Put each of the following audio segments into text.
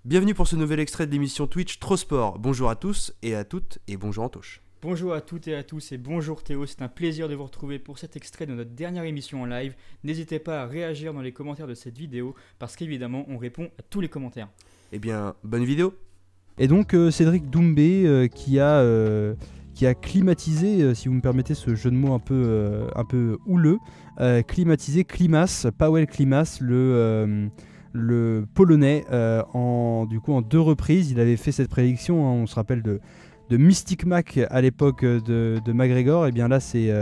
Bienvenue pour ce nouvel extrait de l'émission Twitch Trop Sport. Bonjour à tous et à toutes et bonjour Antoche. Bonjour à toutes et à tous et bonjour Théo, c'est un plaisir de vous retrouver pour cet extrait de notre dernière émission en live. N'hésitez pas à réagir dans les commentaires de cette vidéo parce qu'évidemment on répond à tous les commentaires. Eh bien, bonne vidéo. Et donc Cédric Doumbé qui a climatisé, si vous me permettez ce jeu de mots un peu houleux, climatisé Klimas, Paweł Klimas, le Polonais, en deux reprises. Il avait fait cette prédiction, on se rappelle de Mystic Mac à l'époque de McGregor. Et bien là c'est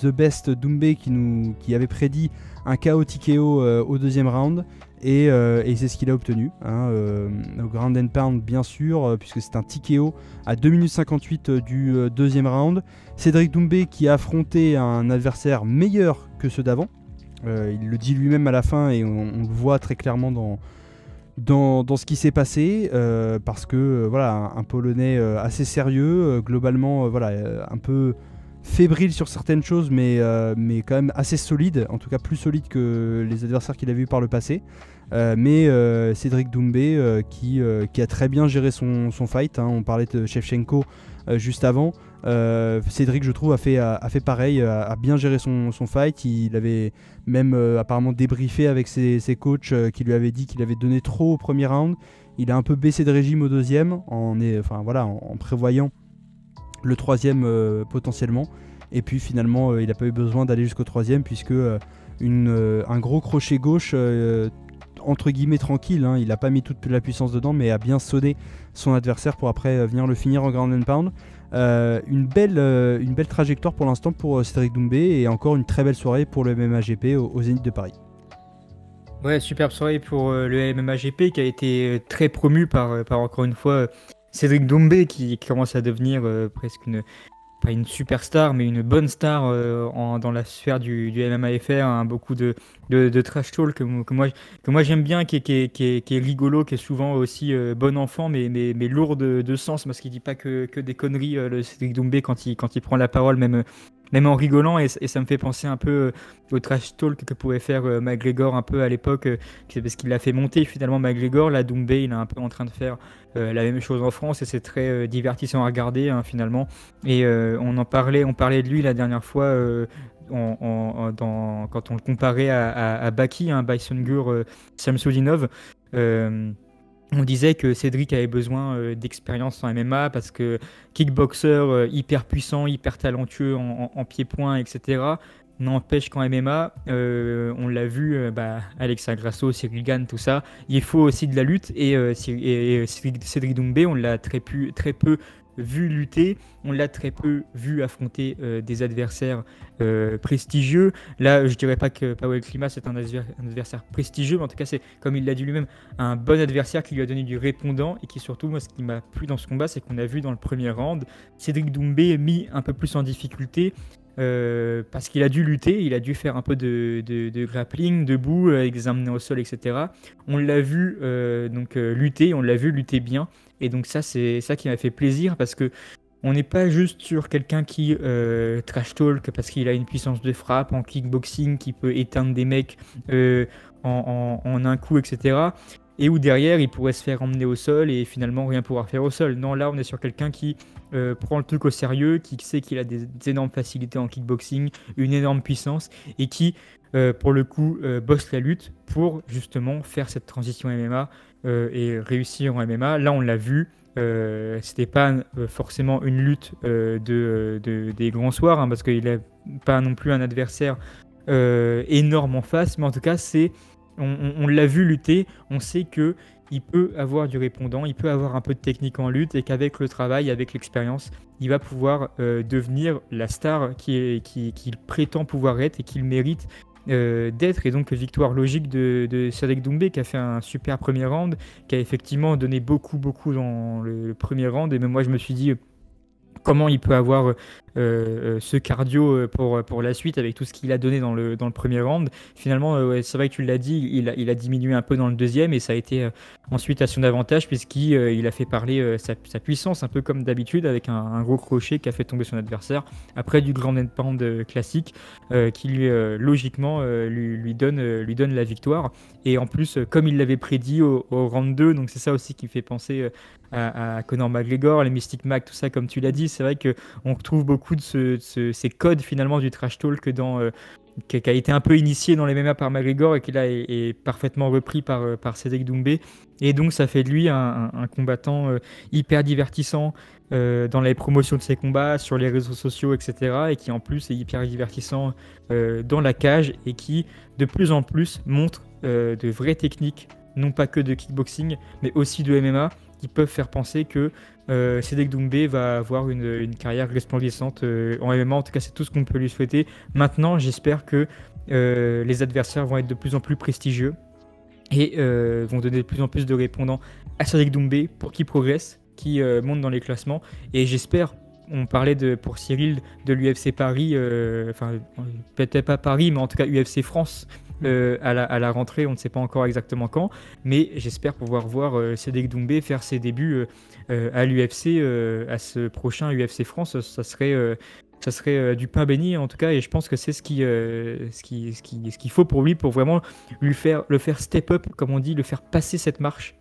The Best Doumbé qui avait prédit un KO TKO au deuxième round. Et c'est ce qu'il a obtenu, au Ground and Pound bien sûr, puisque c'est un TKO à 2 minutes 58 du deuxième round. Cédric Doumbé qui a affronté un adversaire meilleur que ceux d'avant. Il le dit lui-même à la fin et on le voit très clairement dans ce qui s'est passé, parce que voilà, un Polonais assez sérieux, globalement un peu fébrile sur certaines choses, mais quand même assez solide, en tout cas plus solide que les adversaires qu'il avait eu par le passé. Mais Cédric Doumbé qui a très bien géré son fight, on parlait de Shevchenko juste avant. Cédric, je trouve, a fait pareil, a bien géré son fight. Il avait même apparemment débriefé avec ses coachs qui lui avaient dit qu'il avait donné trop au premier round. Il a un peu baissé de régime au deuxième en prévoyant le troisième potentiellement. Et puis finalement, il n'a pas eu besoin d'aller jusqu'au troisième puisque un gros crochet gauche entre guillemets tranquille, il n'a pas mis toute la puissance dedans, mais a bien sonné son adversaire pour après venir le finir en ground and pound. Une belle trajectoire pour l'instant pour Cédric Doumbé et encore une très belle soirée pour le MMA-GP au Zénith de Paris. Ouais, superbe soirée pour le MMA-GP qui a été très promu par encore une fois Cédric Doumbé qui commence à devenir presque pas une superstar, mais une bonne star dans la sphère du MMA-FR, beaucoup de trash talk que moi j'aime bien, qui est rigolo, qui est souvent aussi bon enfant, mais lourd de sens, parce qu'il dit pas que des conneries, le Cédric Doumbé, quand il prend la parole, même en rigolant, et ça me fait penser un peu au trash talk que pouvait faire McGregor un peu à l'époque, parce qu'il l'a fait monter finalement McGregor. Là, Doumbé, il est un peu en train de faire la même chose en France, et c'est très divertissant à regarder finalement. Et on parlait de lui la dernière fois quand on le comparait à Baki, Baysungur Samsudinov. On disait que Cédric avait besoin d'expérience en MMA parce que kickboxer hyper puissant, hyper talentueux en pied-point, etc. N'empêche qu'en MMA, on l'a vu, Alexa Grasso, Cyril Gane, tout ça, il faut aussi de la lutte. Et Cédric Doumbé, on l'a très peu vu lutter, on l'a très peu vu affronter des adversaires prestigieux. Là, je dirais pas que Paweł Klimas est un adversaire prestigieux, mais en tout cas, c'est, comme il l'a dit lui-même, un bon adversaire qui lui a donné du répondant, et qui surtout, moi, ce qui m'a plu dans ce combat, c'est qu'on a vu dans le premier round Cédric Doumbé mis un peu plus en difficulté, parce qu'il a dû lutter, il a dû faire un peu de grappling, debout, examiner au sol, etc. On l'a vu lutter, on l'a vu lutter bien, et donc ça, c'est ça qui m'a fait plaisir, parce que on n'est pas juste sur quelqu'un qui trash talk parce qu'il a une puissance de frappe en kickboxing qui peut éteindre des mecs en un coup, etc. Et où derrière, il pourrait se faire emmener au sol et finalement rien pouvoir faire au sol. Non, là, on est sur quelqu'un qui prend le truc au sérieux, qui sait qu'il a des énormes facilités en kickboxing, une énorme puissance, et qui, pour le coup, bosse la lutte pour justement faire cette transition MMA et réussir en MMA. Là, on l'a vu. C'était pas forcément une lutte des grands soirs, parce qu'il n'a pas non plus un adversaire énorme en face, mais en tout cas on l'a vu lutter, on sait que il peut avoir du répondant, il peut avoir un peu de technique en lutte, et qu'avec le travail, avec l'expérience, il va pouvoir devenir la star qu'il prétend pouvoir être et qu'il mérite d'être. Et donc victoire logique de Cédric Doumbé, qui a fait un super premier round, qui a effectivement donné beaucoup dans le premier round. Et même moi je me suis dit, comment il peut avoir ce cardio pour la suite avec tout ce qu'il a donné dans le premier round. Finalement, ouais, c'est vrai que tu l'as dit, il a diminué un peu dans le deuxième et ça a été ensuite à son avantage puisqu'il a fait parler sa puissance, un peu comme d'habitude, avec un gros crochet qui a fait tomber son adversaire après du ground and pound classique qui lui, logiquement lui donne la victoire. Et en plus, comme il l'avait prédit au round 2, donc c'est ça aussi qui fait penser à Conor McGregor, les Mystic Mac, tout ça, comme tu l'as dit, c'est vrai qu'on retrouve beaucoup de ces codes finalement du trash talk qui a été un peu initié dans les MMA par McGregor et qui là est parfaitement repris par Cédric Doumbé. Et donc ça fait de lui un combattant hyper divertissant dans les promotions de ses combats, sur les réseaux sociaux, etc. Et qui en plus est hyper divertissant dans la cage et qui de plus en plus montre de vraies techniques, non pas que de kickboxing, mais aussi de MMA, qui peuvent faire penser que Cédric Doumbé va avoir une carrière resplendissante en MMA. En tout cas, c'est tout ce qu'on peut lui souhaiter. Maintenant, j'espère que les adversaires vont être de plus en plus prestigieux et vont donner de plus en plus de répondants à Cédric Doumbé pour qu'il progresse, qui monte dans les classements. Et j'espère, on parlait pour Cyril de l'UFC Paris, enfin peut-être pas Paris, mais en tout cas UFC France, à la rentrée, on ne sait pas encore exactement quand, mais j'espère pouvoir voir Cédric Doumbé faire ses débuts à l'UFC, à ce prochain UFC France. Ça serait du pain béni en tout cas, et je pense que c'est ce qu'il faut pour lui, pour vraiment le faire step up, comme on dit, le faire passer cette marche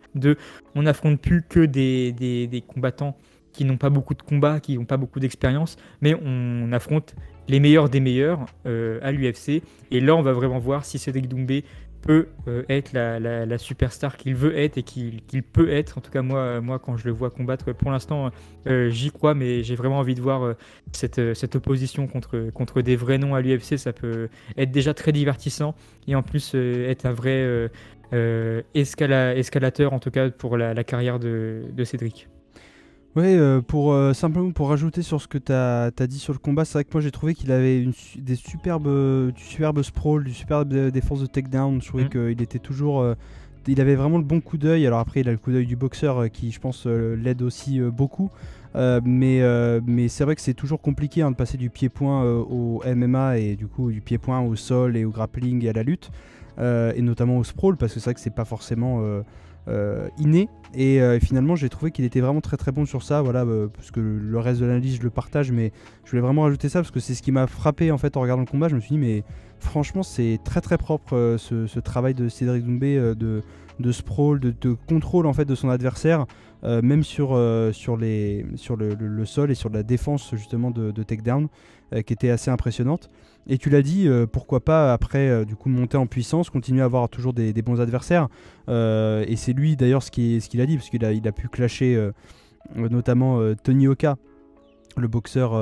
on n'affronte plus que des combattants qui n'ont pas beaucoup de combats, qui n'ont pas beaucoup d'expérience, mais on affronte les meilleurs des meilleurs à l'UFC. Et là, on va vraiment voir si Cédric Doumbé peut être la superstar qu'il veut être et qu'il peut être. En tout cas, moi, quand je le vois combattre, pour l'instant, j'y crois, mais j'ai vraiment envie de voir cette opposition contre des vrais noms à l'UFC. Ça peut être déjà très divertissant et en plus être un vrai escalateur, en tout cas, pour la carrière de Cédric. Ouais, simplement pour rajouter sur ce que tu as dit sur le combat, c'est vrai que moi j'ai trouvé qu'il avait du superbe sprawl, du superbe défense de takedown. Je trouvais qu'il était toujours. Il avait vraiment le bon coup d'œil. Alors après, il a le coup d'œil du boxeur qui, je pense, l'aide aussi beaucoup. Mais c'est vrai que c'est toujours compliqué de passer du pied-point au MMA et du coup du pied-point au sol et au grappling et à la lutte. Et notamment au sprawl, parce que c'est vrai que c'est pas forcément inné. Et finalement j'ai trouvé qu'il était vraiment très très bon sur ça, voilà, parce que le reste de l'analyse je le partage, mais je voulais vraiment rajouter ça parce que c'est ce qui m'a frappé en fait en regardant le combat. Je me suis dit mais franchement c'est très très propre ce travail de Cédric Doumbé de sprawl, de contrôle en fait de son adversaire, même sur le sol et sur la défense justement de takedown, qui était assez impressionnante. Et tu l'as dit, pourquoi pas après du coup monter en puissance, continuer à avoir toujours des bons adversaires. Et c'est lui d'ailleurs ce qu'il a dit, parce qu'il a pu clasher notamment Tony Oka, le boxeur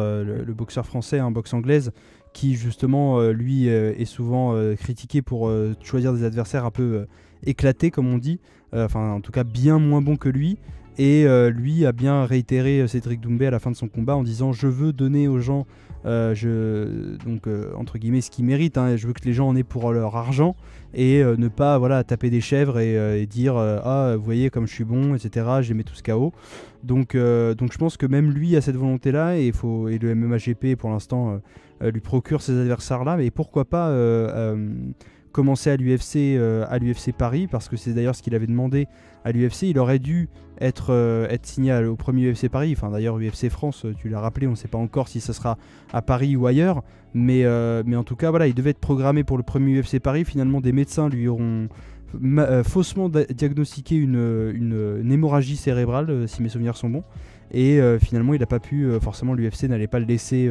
français, boxe anglaise, qui justement lui est souvent critiqué pour choisir des adversaires un peu éclatés comme on dit, enfin en tout cas bien moins bons que lui. Et lui a bien réitéré Cédric Doumbé à la fin de son combat en disant je veux donner aux gens entre guillemets ce qu'ils méritent, je veux que les gens en aient pour leur argent et ne pas taper des chèvres et dire ah vous voyez comme je suis bon, etc. je les mets tous KO. Donc je pense que même lui a cette volonté là et le MMAGP pour l'instant lui procure ces adversaires là, mais pourquoi pas commencer à l'UFC Paris, parce que c'est d'ailleurs ce qu'il avait demandé à l'UFC. Il aurait dû être signé au premier UFC Paris, enfin d'ailleurs UFC France, tu l'as rappelé, on ne sait pas encore si ça sera à Paris ou ailleurs, mais en tout cas voilà, il devait être programmé pour le premier UFC Paris. Finalement des médecins lui auront faussement diagnostiqué une hémorragie cérébrale, si mes souvenirs sont bons, et finalement il n'a pas pu, forcément l'UFC n'allait pas le laisser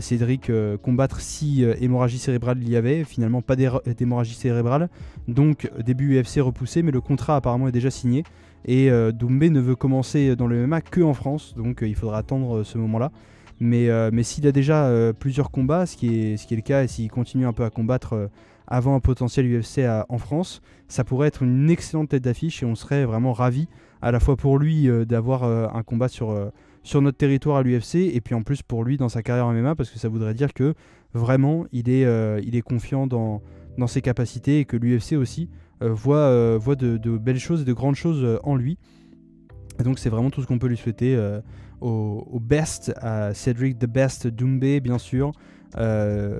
Cédric combattre si hémorragie cérébrale il y avait. Finalement pas d'hémorragie cérébrale, donc début UFC repoussé, mais le contrat apparemment est déjà signé et Doumbé ne veut commencer dans le MMA que en France, donc il faudra attendre ce moment là. Mais s'il a déjà plusieurs combats, ce qui est le cas, et s'il continue un peu à combattre avant un potentiel UFC en France, ça pourrait être une excellente tête d'affiche et on serait vraiment ravis à la fois pour lui d'avoir un combat sur notre territoire à l'UFC, et puis en plus pour lui dans sa carrière en MMA, parce que ça voudrait dire que vraiment il est confiant dans ses capacités et que l'UFC aussi voit de belles choses et de grandes choses en lui. Et donc c'est vraiment tout ce qu'on peut lui souhaiter. au best, à Cédric the Best Doumbé, bien sûr.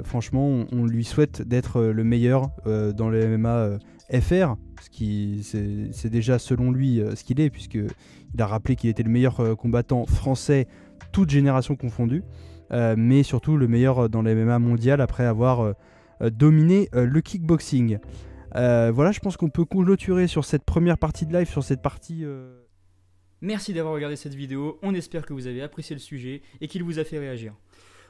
Franchement, on lui souhaite d'être le meilleur dans le MMA FR, ce qui c'est déjà selon lui ce qu'il est, puisqu'il a rappelé qu'il était le meilleur combattant français, toute génération confondue, mais surtout le meilleur dans le MMA mondial après avoir dominé le kickboxing. Voilà, je pense qu'on peut clôturer sur cette première partie de live, sur cette partie... Merci d'avoir regardé cette vidéo, on espère que vous avez apprécié le sujet et qu'il vous a fait réagir.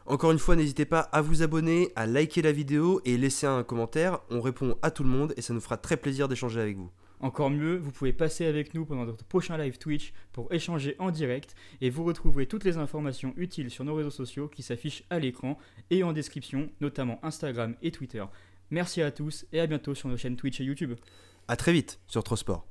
Encore une fois, n'hésitez pas à vous abonner, à liker la vidéo et laisser un commentaire. On répond à tout le monde et ça nous fera très plaisir d'échanger avec vous. Encore mieux, vous pouvez passer avec nous pendant notre prochain live Twitch pour échanger en direct et vous retrouverez toutes les informations utiles sur nos réseaux sociaux qui s'affichent à l'écran et en description, notamment Instagram et Twitter. Merci à tous et à bientôt sur nos chaînes Twitch et YouTube. A très vite sur Trosport.